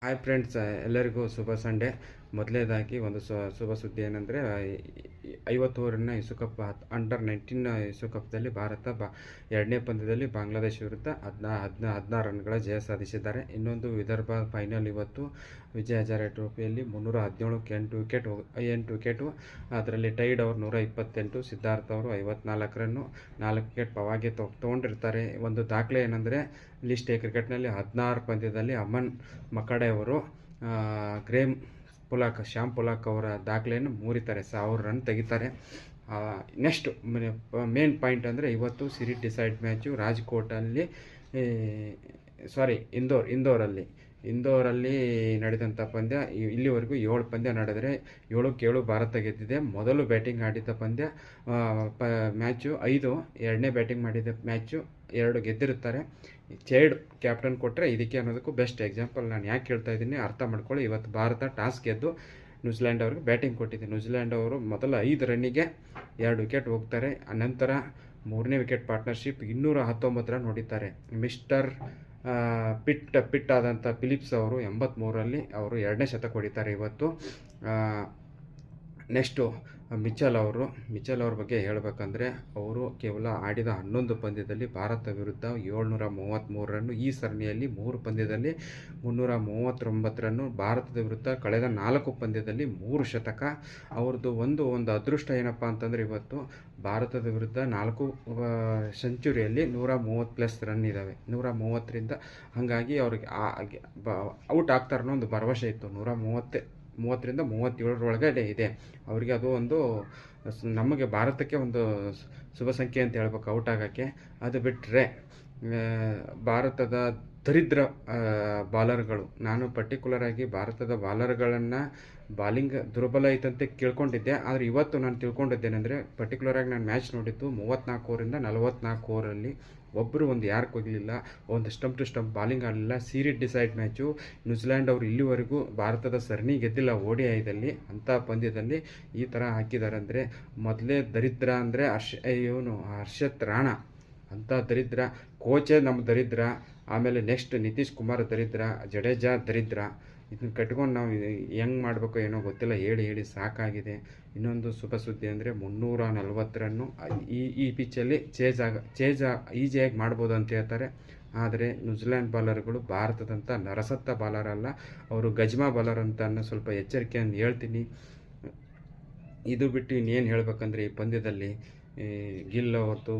Hi friends, ಎಲ್ಲರಿಗೂ ಶುಭ Sunday. ಮೊದಲನೇದಾಗಿ ಒಂದು ಶುಭ ಸುದ್ದಿ ಏನಂದರೆ, 50 ಓವರಿನ ವಿಶ್ವಕಪ್ ಅಂಡರ್-19 ವಿಶ್ವಕಪ್ದಲ್ಲಿ ಭಾರತ ಎರಡನೇ ಪಂದ್ಯದಲ್ಲಿ ಬಾಂಗ್ಲಾದೇಶ ವಿರುದ್ಧ 16 ರನ್ಗಳ ಜಯ ಸಾಧಿಸಿದ್ದಾರೆ. ಇನ್ನೊಂದು ವಿದರ್ಭ ಫೈನಲ್ ಇವತ್ತು ವಿಜಯ ಹಜಾರೆ ಟ್ರೋಫಿಯಲ್ಲಿ 317 8 ವಿಕೆಟು. ಅದರಲ್ಲಿ ಟೈಡ್ ಅವರು 128, ಸಿದ್ಧಾರ್ಥ್ ಅವರು 54 ರನ್ನು, 4 ವಿಕೆಟ್ ಪವಾಗೆ ತೊಗೊಂಡಿರ್ತಾರೆ. ಒಂದು ದಾಖಲೆ ಏನಂದರೆ, ಲಿಸ್ಟ್ ಎ ಕ್ರಿಕೆಟ್ನಲ್ಲಿ 16 ಪಂದ್ಯದಲ್ಲಿ ಅಮನ್ ಮಕಾಡೆ ಅವರು ಶ್ಯಾಮ್ ಪೊಲಾಕ್ ಅವರ ದಾಖಲೆಯನ್ನು ಮುರಿತಾರೆ, 1000 ರನ್ ತೆಗಿತಾರೆ. ನೆಕ್ಸ್ಟ್ ಮೇನ್ ಪಾಯಿಂಟ್ ಅಂದರೆ, ಇವತ್ತು ಸಿರೀಸ್ ಡಿಸೈಡ್ ಮ್ಯಾಚು ರಾಜ್ಕೋಟಲ್ಲಿ ಇಂದೋರಲ್ಲಿ ನಡೆದಂಥ ಪಂದ್ಯ. ಇಲ್ಲಿವರೆಗೂ 7 ಪಂದ್ಯ ನಡೆದರೆ 7-7 ಭಾರತ ಗೆದ್ದಿದೆ. ಮೊದಲು ಬ್ಯಾಟಿಂಗ್ ಆಡಿದ ಪಂದ್ಯ ಮ್ಯಾಚು 5, ಎರಡನೇ ಬ್ಯಾಟಿಂಗ್ ಮಾಡಿದ ಮ್ಯಾಚು 2 ಗೆದ್ದಿರುತ್ತಾರೆ. ಚೈಲ್ಡ್ ಕ್ಯಾಪ್ಟನ್ ಕೊಟ್ಟರೆ ಇದಕ್ಕೆ ಅನ್ನೋದಕ್ಕೂ ಬೆಸ್ಟ್ ಎಕ್ಸಾಂಪಲ್. ನಾನು ಯಾಕೆ ಹೇಳ್ತಾ ಇದ್ದೀನಿ ಅರ್ಥ ಮಾಡ್ಕೊಳ್ಳಿ. ಇವತ್ತು ಭಾರತ ಟಾಸ್ ಗೆದ್ದು ನ್ಯೂಜಿಲ್ಯಾಂಡ್ ಅವ್ರಿಗೆ ಬ್ಯಾಟಿಂಗ್ ಕೊಟ್ಟಿದೆ. ನ್ಯೂಜಿಲ್ಯಾಂಡ್ ಅವರು ಮೊದಲ 5 ರನ್ನಿಗೆ 2 ವಿಕೆಟ್ ಹೋಗ್ತಾರೆ. ನಂತರ 3ನೇ ವಿಕೆಟ್ ಪಾರ್ಟ್ನರ್ಶಿಪ್ 219 ರನ್ ಹೊಡಿತಾರೆ. ಮಿಸ್ಟರ್ ಪಿಟ್ ಆದಂಥ ಫಿಲಿಪ್ಸ್ ಅವರು 83ರಲ್ಲಿ ಅವರು 2ನೇ ಶತಕ ಹೊಡಿತಾರೆ ಇವತ್ತು. ನೆಕ್ಸ್ಟು ಮಿಚೆಲ್ ಅವ್ರ ಬಗ್ಗೆ ಹೇಳಬೇಕಂದ್ರೆ, ಅವರು ಕೇವಲ ಆಡಿದ 11 ಪಂದ್ಯದಲ್ಲಿ ಭಾರತ ವಿರುದ್ಧ 733 ರನ್ನು. ಈ ಸರಣಿಯಲ್ಲಿ 3 ಪಂದ್ಯದಲ್ಲಿ 339 ರನ್ನು. ಭಾರತದ ವಿರುದ್ಧ ಕಳೆದ 4 ಪಂದ್ಯದಲ್ಲಿ 3 ಶತಕ. ಅವ್ರದ್ದು ಒಂದು ಅದೃಷ್ಟ ಏನಪ್ಪ ಅಂತಂದರೆ, ಇವತ್ತು ಭಾರತದ ವಿರುದ್ಧ 4 ಸೆಂಚುರಿಯಲ್ಲಿ 130+ ರನ್ ಇದ್ದಾವೆ, 130ರಿಂದ. ಹಾಗಾಗಿ ಅವ್ರಿಗೆ ಔಟ್ ಆಗ್ತಾರೆ ಅನ್ನೋ ಒಂದು ಭರವಸೆ ಇತ್ತು. 130ರಿಂದ 37 ಇದೆ ಅವರಿಗೆ. ಅದು ಒಂದು ನಮಗೆ ಭಾರತಕ್ಕೆ ಒಂದು ಶುಭ ಸಂಖ್ಯೆ ಅಂತ ಹೇಳ್ಬೇಕು ಔಟ್ ಆಗೋಕ್ಕೆ. ಅದು ಬಿಟ್ಟರೆ ಭಾರತದ ದರಿದ್ರ ಬಾಲರ್ಗಳು, ನಾನು ಪರ್ಟಿಕ್ಯುಲರ್ ಆಗಿ ಭಾರತದ ಬಾಲರ್ಗಳನ್ನು ಬಾಲಿಂಗ್ ದುರ್ಬಲ ಐತಂತೆ ಕೇಳ್ಕೊಂಡಿದ್ದೆ. ಆದರೆ ಇವತ್ತು ನಾನು ತಿಳ್ಕೊಂಡಿದ್ದೇನೆಂದರೆ, ಪರ್ಟಿಕ್ಯುಲರ್ ಆಗಿ ನಾನು ಮ್ಯಾಚ್ ನೋಡಿದ್ದು 34 ಓವರಿಂದ 44 ಓವರಲ್ಲಿ ಒಬ್ಬರು ಯಾರು ಕೊಗಲಿಲ್ಲ, ಒಂದು ಸ್ಟಂಪ್ ಟು ಸ್ಟಂಪ್ ಬಾಲಿಂಗ್ ಆಡಲಿಲ್ಲ. Series decide match. ನ್ಯೂಜಿಲ್ಯಾಂಡ್ ಅವರು ಇಲ್ಲಿವರೆಗೂ ಭಾರತದ ಸರಣಿ ಗೆದ್ದಿಲ್ಲ ODIದಲ್ಲಿ. ಅಂಥ ಪಂದ್ಯದಲ್ಲಿ ಈ ಥರ ಹಾಕಿದ್ದಾರೆ ಅಂದರೆ, ಮೊದಲೇ ದರಿದ್ರ ಅಂದರೆ ಹರ್ಷತ್ ರಾಣಾ ಅಂಥ ದರಿದ್ರ. ಕೋಚೇ ನಮ್ಮ ದರಿದ್ರ. ಆಮೇಲೆ ನೆಕ್ಸ್ಟ್ ನಿತೀಶ್ ಕುಮಾರ್ ದರಿದ್ರ, ಜಡೇಜಾ ದರಿದ್ರ. ಇದನ್ನ ಕಟ್ಕೊಂಡು ನಾವು ಹೆಂಗೆ ಮಾಡಬೇಕು ಏನೋ ಗೊತ್ತಿಲ್ಲ, ಹೇಳಿ ಸಾಕಾಗಿದೆ. ಇನ್ನೊಂದು ಶುಭ ಸುದ್ದಿ ಅಂದರೆ, 340 ರನ್ನು ಈ ಪಿಚ್ಚಲ್ಲಿ ಈಸಿಯಾಗಿ ಮಾಡ್ಬೋದು ಅಂತ ಹೇಳ್ತಾರೆ. ಆದರೆ ನ್ಯೂಜಿಲ್ಯಾಂಡ್ ಬಾಲರ್ಗಳು ಭಾರತದಂಥ ನರಸತ್ತ ಬಾಲರ್ ಅಲ್ಲ, ಅವರು ಗಜ್ಮಾ ಬಾಲರ್ ಅಂತ ಅನ್ನೋ ಸ್ವಲ್ಪ ಎಚ್ಚರಿಕೆಯನ್ನು ಹೇಳ್ತೀನಿ. ಇದು ಬಿಟ್ಟು ಇನ್ನೇನು ಹೇಳಬೇಕಂದ್ರೆ, ಈ ಪಂದ್ಯದಲ್ಲಿ ಗಿಲ್ ಅವ್ರದ್ದು